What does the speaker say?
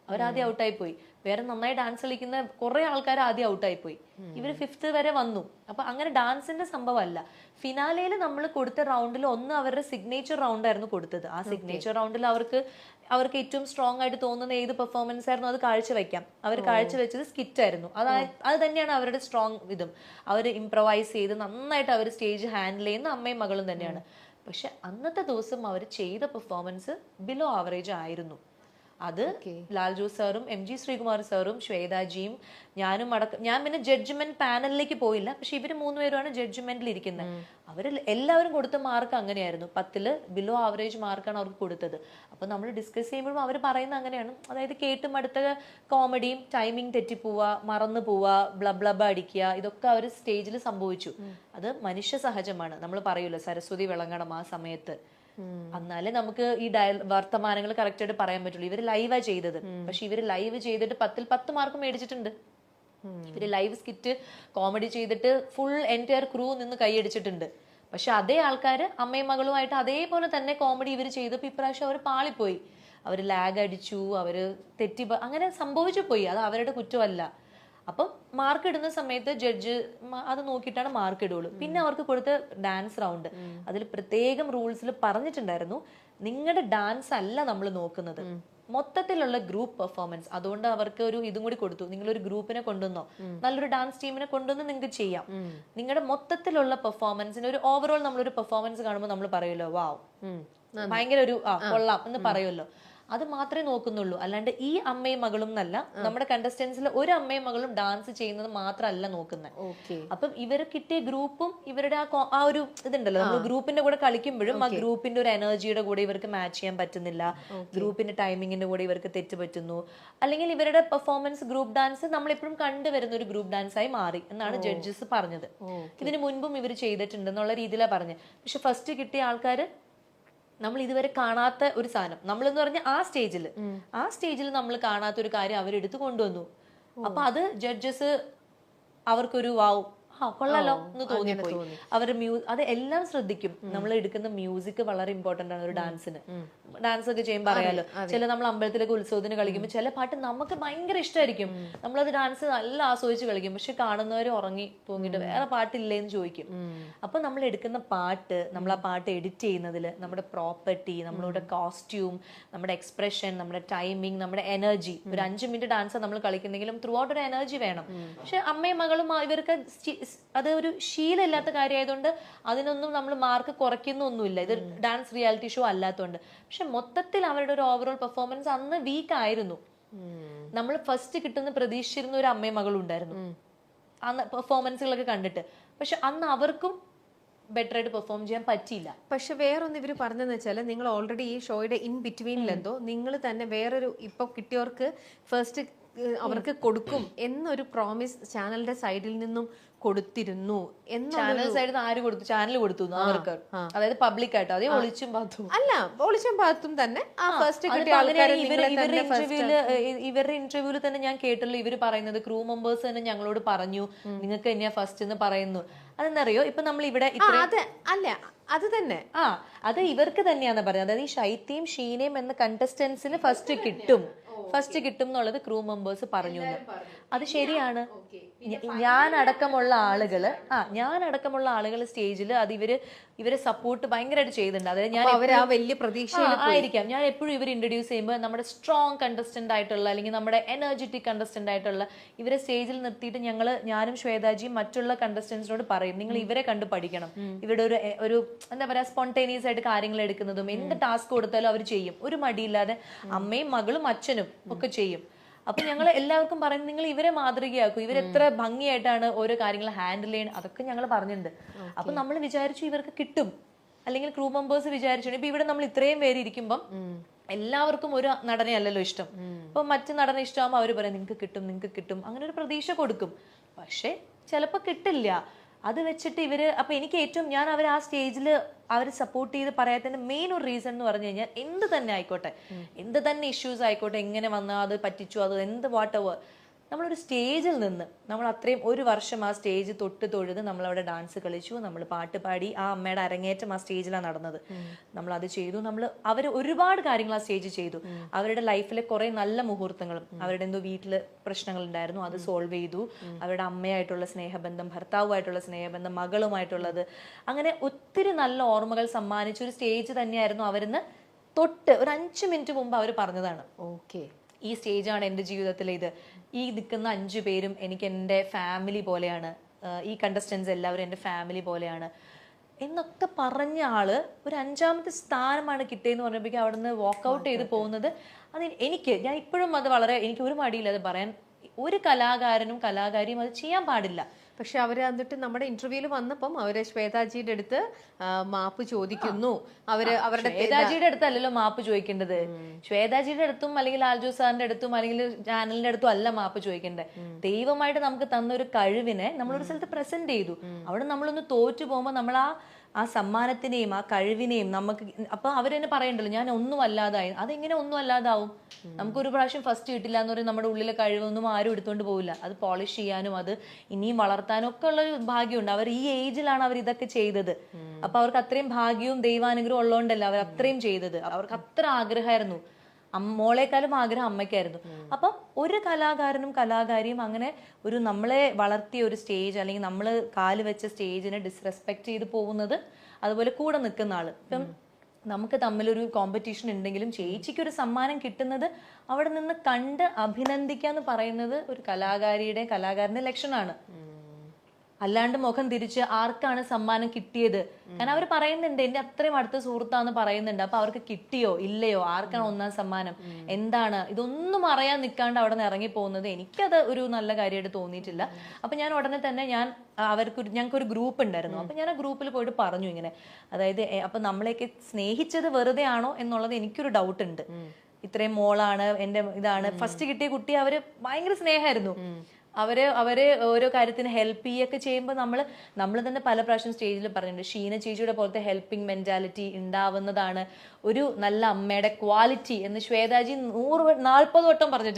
അവരാദ്യം ഔട്ടായി പോയി. വേറെ നന്നായി ഡാൻസ് കളിക്കുന്ന കുറെ ആൾക്കാർ ആദ്യം ഔട്ടായി പോയി. ഇവര് 5th വരെ വന്നു. അപ്പൊ അങ്ങനെ ഡാൻസിന്റെ സംഭവമല്ല. ഫിനാലയിൽ നമ്മൾ കൊടുത്ത റൗണ്ടിൽ ഒന്ന് അവരുടെ സിഗ്നേച്ചർ റൗണ്ട് ആയിരുന്നു കൊടുത്തത്. ആ സിഗ്നേച്ചർ റൗണ്ടിൽ അവർക്ക് ഏറ്റവും സ്ട്രോങ് ആയിട്ട് തോന്നുന്ന ഏത് പെർഫോമൻസ് ആയിരുന്നു അത് കാഴ്ചവെക്കാം. അവർ കാഴ്ചവെച്ചത് സ്കിറ്റ് ആയിരുന്നു. അത് തന്നെയാണ് അവരുടെ സ്ട്രോങ് ഇതും. അവർ ഇംപ്രവൈസ് ചെയ്ത് നന്നായിട്ട് അവർ സ്റ്റേജ് ഹാൻഡിൽ ചെയ്യുന്ന അമ്മയും മകളും തന്നെയാണ്. പക്ഷെ അന്നത്തെ ദിവസം അവർ ചെയ്ത പെർഫോമൻസ് ബിലോ ആവറേജ് ആയിരുന്നു. അത് ലാൽ ജോസ് സാറും MG ശ്രീകുമാർ സാറും ശ്വേതാജിയും ഞാനും ഞാൻ പിന്നെ ജഡ്ജ്മെന്റ് പാനലിലേക്ക് പോയില്ല. പക്ഷെ ഇവര് 3 പേരുമാണ് ജഡ്ജ്മെന്റിൽ ഇരിക്കുന്നത്. അവര് എല്ലാവരും കൊടുത്ത മാർക്ക് അങ്ങനെയായിരുന്നു. 10ൽ ബിലോ ആവറേജ് മാർക്കാണ് അവർക്ക് കൊടുത്തത്. അപ്പൊ നമ്മൾ ഡിസ്കസ് ചെയ്യുമ്പോഴും അവർ പറയുന്നത് അങ്ങനെയാണ്. അതായത് കേട്ടും അടുത്ത കോമഡിയും ടൈമിംഗ് തെറ്റിപ്പോവുക, മറന്നു പോവുക, ബ്ലബ്ലബ അടിക്കുക, ഇതൊക്കെ അവർ സ്റ്റേജിൽ സംഭവിച്ചു. അത് മനുഷ്യ സഹജമാണ്. നമ്മൾ പറയൂല്ലോ സരസ്വതി വിളങ്ങണം ആ സമയത്ത്. എന്നാലേ നമുക്ക് ഈ വർത്തമാനങ്ങൾ കറക്റ്റ് ആയിട്ട് പറയാൻ പറ്റുള്ളൂ. ഇവര് ലൈവാ ചെയ്തത്. പക്ഷെ ഇവര് ലൈവ് ചെയ്തിട്ട് 10ൽ 10 മാർക്ക് മേടിച്ചിട്ടുണ്ട്. ഇവര് ലൈവ് സ്കിറ്റ് കോമഡി ചെയ്തിട്ട് ഫുൾ എൻറ്റയർ ക്രൂ നിന്ന് കൈയടിച്ചിട്ടുണ്ട്. പക്ഷെ അതേ ആൾക്കാര് അമ്മയും മകളുമായിട്ട് അതേപോലെ തന്നെ കോമഡി ഇവര് ചെയ്തപ്പോ ഇപ്രാവശ്യം അവർ പാളിപ്പോയി. അവര് ലാഗ് അടിച്ചു, അവര് അങ്ങനെ സംഭവിച്ചു പോയി. അത് അവരുടെ കുറ്റമല്ല. അപ്പം മാർക്ക് ഇടുന്ന സമയത്ത് ജഡ്ജ് അത് നോക്കിയിട്ടാണ് മാർക്ക് ഇടുള്ളൂ. പിന്നെ അവർക്ക് കൊടുത്ത ഡാൻസ് റൗണ്ട് അതിൽ പ്രത്യേകം റൂൾസിൽ പറഞ്ഞിട്ടുണ്ടായിരുന്നു, നിങ്ങളുടെ ഡാൻസ് അല്ല നമ്മൾ നോക്കുന്നത്, മൊത്തത്തിലുള്ള ഗ്രൂപ്പ് പെർഫോമൻസ്. അതുകൊണ്ട് അവർക്ക് ഒരു ഇതും കൂടി കൊടുത്തു, നിങ്ങളൊരു ഗ്രൂപ്പിനെ കൊണ്ടുവന്നോ, നല്ലൊരു ഡാൻസ് ടീമിനെ കൊണ്ടുവന്ന് നിങ്ങൾക്ക് ചെയ്യാം. നിങ്ങളുടെ മൊത്തത്തിലുള്ള പെർഫോമൻസിന് ഒരു ഓവറോൾ നമ്മളൊരു പെർഫോമൻസ് കാണുമ്പോൾ നമ്മൾ പറയുമല്ലോ വാവ് ഭയങ്കര ഒരു കൊള്ളാം എന്ന് പറയുമല്ലോ. അത് മാത്രമേ നോക്കുന്നുള്ളൂ. അല്ലാണ്ട് ഈ അമ്മയും മകളും എന്നല്ല, നമ്മുടെ കണ്ടസ്റ്റൻസിൽ ഒരു അമ്മയും മകളും ഡാൻസ് ചെയ്യുന്നത് മാത്രമല്ല നോക്കുന്നത്. അപ്പം ഇവര് കിട്ടിയ ഗ്രൂപ്പും ഇവരുടെ ആ ഒരു ഇതുണ്ടല്ലോ, നമ്മൾ ഗ്രൂപ്പിന്റെ കൂടെ കളിക്കുമ്പോഴും ആ ഗ്രൂപ്പിന്റെ ഒരു എനർജിയുടെ കൂടെ ഇവർക്ക് മാച്ച് ചെയ്യാൻ പറ്റുന്നില്ല, ഗ്രൂപ്പിന്റെ ടൈമിങ്ങിന്റെ കൂടെ ഇവർക്ക് തെറ്റ് പറ്റുന്നു, അല്ലെങ്കിൽ ഇവരുടെ പെർഫോമൻസ് ഗ്രൂപ്പ് ഡാൻസ് നമ്മളെപ്പോഴും കണ്ടുവരുന്ന ഒരു ഗ്രൂപ്പ് ഡാൻസ് ആയി മാറി എന്നാണ് ജഡ്ജസ് പറഞ്ഞത്. ഇതിനു മുൻപും ഇവർ ചെയ്തിട്ടുണ്ട് എന്നുള്ള രീതിയിലാണ് പറഞ്ഞത്. പക്ഷെ ഫസ്റ്റ് കിട്ടിയ ആൾക്കാര് നമ്മൾ ഇതുവരെ കാണാത്ത ഒരു സാധനം, നമ്മളെന്ന് പറഞ്ഞ ആ സ്റ്റേജിൽ നമ്മൾ കാണാത്ത ഒരു കാര്യം അവരെടുത്ത് കൊണ്ടുവന്നു. അപ്പൊ അത് ജഡ്ജസ് അവർക്കൊരു വാവ് കൊള്ളാലോ എന്ന് തോന്നിപ്പോയി. അവരുടെ അത് എല്ലാം ശ്രദ്ധിക്കും. നമ്മൾ എടുക്കുന്ന മ്യൂസിക് വളരെ ഇമ്പോർട്ടന്റ് ആണ് ഒരു ഡാൻസിന്. ഡാൻസ് ഒക്കെ ചെയ്യുമ്പോൾ അറിയാലോ, ചില നമ്മൾ അമ്പലത്തിലൊക്കെ ഉത്സവത്തിന് കളിക്കുമ്പോൾ ചില പാട്ട് നമുക്ക് ഭയങ്കര ഇഷ്ടമായിരിക്കും, നമ്മളത് ഡാൻസ് നല്ല ആസ്വദിച്ച് കളിക്കും. പക്ഷെ കാണുന്നവർ ഉറങ്ങി തൂങ്ങിട്ട് വേറെ പാട്ടില്ലേന്ന് ചോദിക്കും. അപ്പൊ നമ്മൾ എടുക്കുന്ന പാട്ട്, നമ്മൾ ആ പാട്ട് എഡിറ്റ് ചെയ്യുന്നതിൽ നമ്മുടെ പ്രോപ്പർട്ടി, നമ്മളുടെ കോസ്റ്റ്യൂം, നമ്മുടെ എക്സ്പ്രഷൻ, നമ്മുടെ ടൈമിങ്, നമ്മുടെ എനർജി. ഒരു 5 മിനിറ്റ് ഡാൻസ് നമ്മൾ കളിക്കുന്നെങ്കിലും ത്രൂ ഔട്ട് ഒരു എനർജി വേണം. പക്ഷെ അമ്മയും മകളും ഇവർക്ക് അത് ഒരു ശീലമില്ലാത്ത കാര്യമായതുകൊണ്ട് അതിനൊന്നും നമ്മൾ മാർക്ക് കുറയ്ക്കുന്നൊന്നുമില്ല. ഇത് ഡാൻസ് റിയാലിറ്റി ഷോ അല്ലാത്തതുകൊണ്ട്. പക്ഷെ മൊത്തത്തിൽ അവരുടെ ഒരു ഓവറോൾ പെർഫോമൻസ് അന്ന് വീക്ക് ആയിരുന്നു. നമ്മൾ ഫസ്റ്റ് കിട്ടുന്ന പ്രതീക്ഷിച്ചിരുന്ന ഒരു അമ്മയും മകളും ഉണ്ടായിരുന്നു അന്ന് പെർഫോമൻസുകളൊക്കെ കണ്ടിട്ട്. പക്ഷെ അന്ന് അവർക്കും ബെറ്റർ ആയിട്ട് പെർഫോം ചെയ്യാൻ പറ്റിയില്ല. പക്ഷെ വേറൊന്ന് ഇവർ പറഞ്ഞതെന്ന് വെച്ചാൽ, നിങ്ങൾ ഓൾറെഡി ഈ ഷോയുടെ ഇൻ ബിറ്റ്വീനിലെന്തോ നിങ്ങൾ തന്നെ വേറൊരു ഇപ്പൊ കിട്ടിയവർക്ക് ഫസ്റ്റ് അവർക്ക് കൊടുക്കും എന്നൊരു പ്രോമിസ് ചാനലിന്റെ സൈഡിൽ നിന്നും കൊടുത്തിരുന്നു. ചാനൽ സൈഡിൽ ആര് കൊടുത്തു? ചാനൽ കൊടുത്തു അവർക്ക്, അതായത് പബ്ലിക് ആയിട്ട്. അതേ ഒളിച്ചും പാത്തും അല്ല, ഒളിച്ചും പാത്തും തന്നെ ഇവരുടെ ഇന്റർവ്യൂവിൽ തന്നെ ഞാൻ കേട്ടല്ലോ ഇവര് പറയുന്നത്, ക്രൂ മെമ്പേഴ്സ് തന്നെ ഞങ്ങളോട് പറഞ്ഞു നിങ്ങൾക്ക് തന്നെയാ ഫസ്റ്റ് എന്ന് പറയുന്നു. അതെന്നറിയോ, ഇപ്പൊ നമ്മൾ ഇവിടെ അല്ല അത് തന്നെ അത് ഇവർക്ക് തന്നെയാന്ന് പറയുന്നത്. അതായത് ഈ ഷൈത്തിയും ഷീനയും എന്ന കണ്ടസ്റ്റൻസിന് ഫസ്റ്റ് കിട്ടും എന്നുള്ളത് ക്രൂ മെമ്പേഴ്സ് പറഞ്ഞു. അത് ശരിയാണ്. ഞാനടക്കമുള്ള ആളുകൾ സ്റ്റേജിൽ അത് ഇവരെ സപ്പോർട്ട് ഭയങ്കരമായിട്ട് ചെയ്യുന്നുണ്ട്. അതായത് ഞാൻ വലിയ പ്രതീക്ഷ ആയിരിക്കാം. ഞാൻ എപ്പോഴും ഇവർ ഇൻട്രൊഡ്യൂസ് ചെയ്യുമ്പോൾ നമ്മുടെ സ്ട്രോങ് കണ്ടസ്റ്റന്റ് ആയിട്ടുള്ള അല്ലെങ്കിൽ നമ്മുടെ എനർജറ്റിക് കണ്ടസ്റ്റന്റ് ആയിട്ടുള്ള ഇവരെ സ്റ്റേജിൽ നിർത്തിയിട്ട് ഞാനും ശ്വേതാജിയും മറ്റുള്ള കണ്ടസ്റ്റൻസിനോട് പറയും, നിങ്ങൾ ഇവരെ കണ്ട് പഠിക്കണം. ഇവരുടെ ഒരു എന്താ പറയാ സ്പോണ്ടേനിയസ് ആയിട്ട് കാര്യങ്ങൾ എടുക്കുന്നതും എന്ത് ടാസ്ക് കൊടുത്താലും അവർ ചെയ്യും, ഒരു മടിയില്ലാതെ. അമ്മയും മകളും അച്ഛനും ഒക്കെ ചെയ്യും. അപ്പൊ ഞങ്ങൾ എല്ലാവർക്കും പറയുന്നത്, നിങ്ങൾ ഇവരെ മാതൃകയാക്കും, ഇവരെത്ര ഭംഗിയായിട്ടാണ് ഓരോ കാര്യങ്ങൾ ഹാൻഡിൽ ചെയ്യുന്നത്, അതൊക്കെ ഞങ്ങൾ പറഞ്ഞിട്ടുണ്ട്. അപ്പൊ നമ്മൾ വിചാരിച്ചു ഇവർക്ക് കിട്ടും, അല്ലെങ്കിൽ ക്രൂ മെമ്പേഴ്സ് വിചാരിച്ചു. ഇപ്പൊ ഇവിടെ നമ്മൾ ഇത്രയും പേര് ഇരിക്കുമ്പം എല്ലാവർക്കും ഒരു നടനെ അല്ലല്ലോ ഇഷ്ടം. അപ്പൊ മറ്റു നടനെ ഇഷ്ടമാകുമ്പോൾ അവര് പറയാം നിങ്ങൾക്ക് കിട്ടും, അങ്ങനെ ഒരു പ്രതീക്ഷ കൊടുക്കും. പക്ഷെ ചിലപ്പോ കിട്ടില്ല. അത് വെച്ചിട്ട് ഇവര് അപ്പൊ എനിക്ക് ഏറ്റവും ഞാൻ അവർ ആ സ്റ്റേജിൽ അവർ സപ്പോർട്ട് ചെയ്ത് പറയാത്തതിന്റെ മെയിൻ ഒരു റീസൺ എന്ന് പറഞ്ഞു കഴിഞ്ഞാൽ, എന്ത് തന്നെ ആയിക്കോട്ടെ, എന്ത് തന്നെ ഇഷ്യൂസ് ആയിക്കോട്ടെ, എങ്ങനെ വന്നാൽ അത് പറ്റിച്ചു, അത് എന്ത് വാട്ട് എവർ, നമ്മളൊരു സ്റ്റേജിൽ നിന്ന് നമ്മൾ അത്രയും ഒരു വർഷം ആ സ്റ്റേജ് തൊട്ട് തൊഴുത് നമ്മളവിടെ ഡാൻസ് കളിച്ചു, നമ്മൾ പാട്ട് പാടി, ആ അമ്മയുടെ അരങ്ങേറ്റം ആ സ്റ്റേജിലാണ് നടന്നത്. നമ്മൾ അത് ചെയ്തു. അവർ ഒരുപാട് കാര്യങ്ങൾ ആ സ്റ്റേജ് ചെയ്തു. അവരുടെ ലൈഫിലെ കുറെ നല്ല മുഹൂർത്തങ്ങളും, അവരുടെ എന്തോ വീട്ടില് പ്രശ്നങ്ങൾ ഉണ്ടായിരുന്നു, അത് സോൾവ് ചെയ്തു. അവരുടെ അമ്മയായിട്ടുള്ള സ്നേഹബന്ധം, ഭർത്താവുമായിട്ടുള്ള സ്നേഹബന്ധം, മകളുമായിട്ടുള്ളത്, അങ്ങനെ ഒത്തിരി നല്ല ഓർമ്മകൾ സമ്മാനിച്ച ഒരു സ്റ്റേജ് തന്നെയായിരുന്നു. അവരിന്ന് തൊട്ട് ഒരു 5 മിനിറ്റ് മുമ്പ് അവർ പറഞ്ഞതാണ്, ഓക്കെ, ഈ സ്റ്റേജാണ് എൻ്റെ ജീവിതത്തിലെ ഇത്, ഈ നിൽക്കുന്ന 5 പേരും എനിക്ക് എൻ്റെ ഫാമിലി പോലെയാണ്, ഈ കണ്ടസ്റ്റൻസ് എല്ലാവരും എൻ്റെ ഫാമിലി പോലെയാണ് എന്നൊക്കെ പറഞ്ഞ ആള് ഒരു 5ാമത്തെ സ്ഥാനമാണ് കിട്ടിയെന്ന് പറഞ്ഞപ്പോഴേക്കും അവിടെ നിന്ന് വാക്കൗട്ട് ചെയ്ത് പോകുന്നത്. അത് ഞാൻ ഇപ്പോഴും അത് എനിക്ക് ഒരു മടിയില്ല അത് പറയാൻ. ഒരു കലാകാരനും കലാകാരിയും അത് ചെയ്യാൻ പാടില്ല. പക്ഷെ അവര് എന്നിട്ട് നമ്മുടെ ഇന്റർവ്യൂല് വന്നപ്പം അവര് ശ്വേതാജിയുടെ അടുത്ത് മാപ്പ് ചോദിക്കുന്നു. അവരുടെ ശ്വേതാജിയുടെ അടുത്തല്ലല്ലോ മാപ്പ് ചോദിക്കേണ്ടത്. ശ്വേതാജിയുടെ അടുത്തും അല്ലെങ്കിൽ ആൽജോ സാറിന്റെ അടുത്തും അല്ലെങ്കിൽ ചാനലിന്റെ അടുത്തും അല്ല മാപ്പ് ചോദിക്കേണ്ടത്. ദൈവമായിട്ട് നമുക്ക് തന്ന ഒരു കഴിവിനെ നമ്മളൊരു സ്ഥലത്ത് പ്രസന്റ് ചെയ്തു. അവിടെ നമ്മളൊന്ന് തോറ്റു പോകുമ്പോൾ നമ്മൾ ആ സമ്മാനത്തിനെയും ആ കഴിവിനെയും നമുക്ക് അപ്പൊ അവരെന്നെ പറയണ്ടല്ലോ ഞാൻ ഒന്നും അല്ലാതായി. അതെങ്ങനെ ഒന്നും അല്ലാതാവും? നമുക്കൊരു പ്രാവശ്യം ഫസ്റ്റ് കിട്ടില്ല എന്ന് പറയും, നമ്മുടെ ഉള്ളിലെ കഴിവൊന്നും ആരും എടുത്തോണ്ട് പോകില്ല. അത് പോളിഷ് ചെയ്യാനും അത് ഇനിയും വളർത്താനും ഒക്കെ ഉള്ള ഭാഗ്യമുണ്ട്. അവർ ഈ ഏജിലാണ് അവർ ഇതൊക്കെ ചെയ്തത്. അപ്പൊ അവർക്ക് അത്രയും ഭാഗ്യവും ദൈവാനുഗ്രഹം ഉള്ളതുകൊണ്ടല്ല അവർ അത്രയും ചെയ്തത്. അവർക്ക് അത്ര ആഗ്രഹമായിരുന്നു. മോളെക്കാളും ആഗ്രഹം അമ്മയ്ക്കായിരുന്നു. അപ്പം ഒരു കലാകാരനും കലാകാരിയും അങ്ങനെ ഒരു നമ്മളെ വളർത്തിയ ഒരു സ്റ്റേജ് അല്ലെങ്കിൽ നമ്മൾ കാല് വെച്ച സ്റ്റേജിനെ ഡിസ്റെസ്പെക്ട് ചെയ്ത് പോകുന്നത്, അതുപോലെ കൂടെ നിൽക്കുന്ന ആള്. ഇപ്പം നമുക്ക് തമ്മിലൊരു കോമ്പറ്റീഷൻ ഉണ്ടെങ്കിലും ചേച്ചിക്ക് ഒരു സമ്മാനം കിട്ടുന്നത് അവിടെ നിന്ന് കണ്ട് അഭിനന്ദിക്കാന്ന് പറയുന്നത് ഒരു കലാകാരന്റെ ലക്ഷണമാണ്. അല്ലാണ്ട് മുഖം തിരിച്ച് ആർക്കാണ് സമ്മാനം കിട്ടിയത്, കാരണം അവർ പറയുന്നുണ്ട് എന്റെ അത്രയും അടുത്ത സുഹൃത്താന്ന് പറയുന്നുണ്ട്. അപ്പൊ അവർക്ക് കിട്ടിയോ ഇല്ലയോ, ആർക്കാണ് 1ാം സമ്മാനം, എന്താണ്, ഇതൊന്നും അറിയാൻ നിൽക്കാണ്ട് അവിടെ നിന്ന് ഇറങ്ങി പോകുന്നത് എനിക്കത് ഒരു നല്ല കാര്യമായിട്ട് തോന്നിയിട്ടില്ല. അപ്പൊ ഞാൻ ഉടനെ തന്നെ ഞങ്ങൾക്കൊരു ഗ്രൂപ്പ് ഉണ്ടായിരുന്നു. അപ്പൊ ഞാൻ ആ ഗ്രൂപ്പിൽ പോയിട്ട് പറഞ്ഞു ഇങ്ങനെ, അതായത് അപ്പൊ നമ്മളെയൊക്കെ സ്നേഹിച്ചത് വെറുതെ ആണോ എന്നുള്ളത് എനിക്കൊരു ഡൗട്ട് ഉണ്ട്. ഇത്രയും മോളാണ് എന്റെ ഇതാണ് ഫസ്റ്റ് കിട്ടിയ കുട്ടി, അവര് ഭയങ്കര സ്നേഹമായിരുന്നു. അവര് ഓരോ കാര്യത്തിന് ഹെൽപ്പ് ചെയ്യൊക്കെ ചെയ്യുമ്പോൾ നമ്മൾ തന്നെ പല പ്രാവശ്യം സ്റ്റേജിൽ പറഞ്ഞിട്ടുണ്ട്, ഷീന ചേച്ചിയുടെ പോലത്തെ ഹെൽപ്പിംഗ് മെന്റാലിറ്റി ഉണ്ടാവുന്നതാണ് ഒരു നല്ല അമ്മയുടെ ക്വാളിറ്റി എന്ന് ശ്വേതാജി 40 വട്ടം പറഞ്ഞിട്ടുണ്ട്.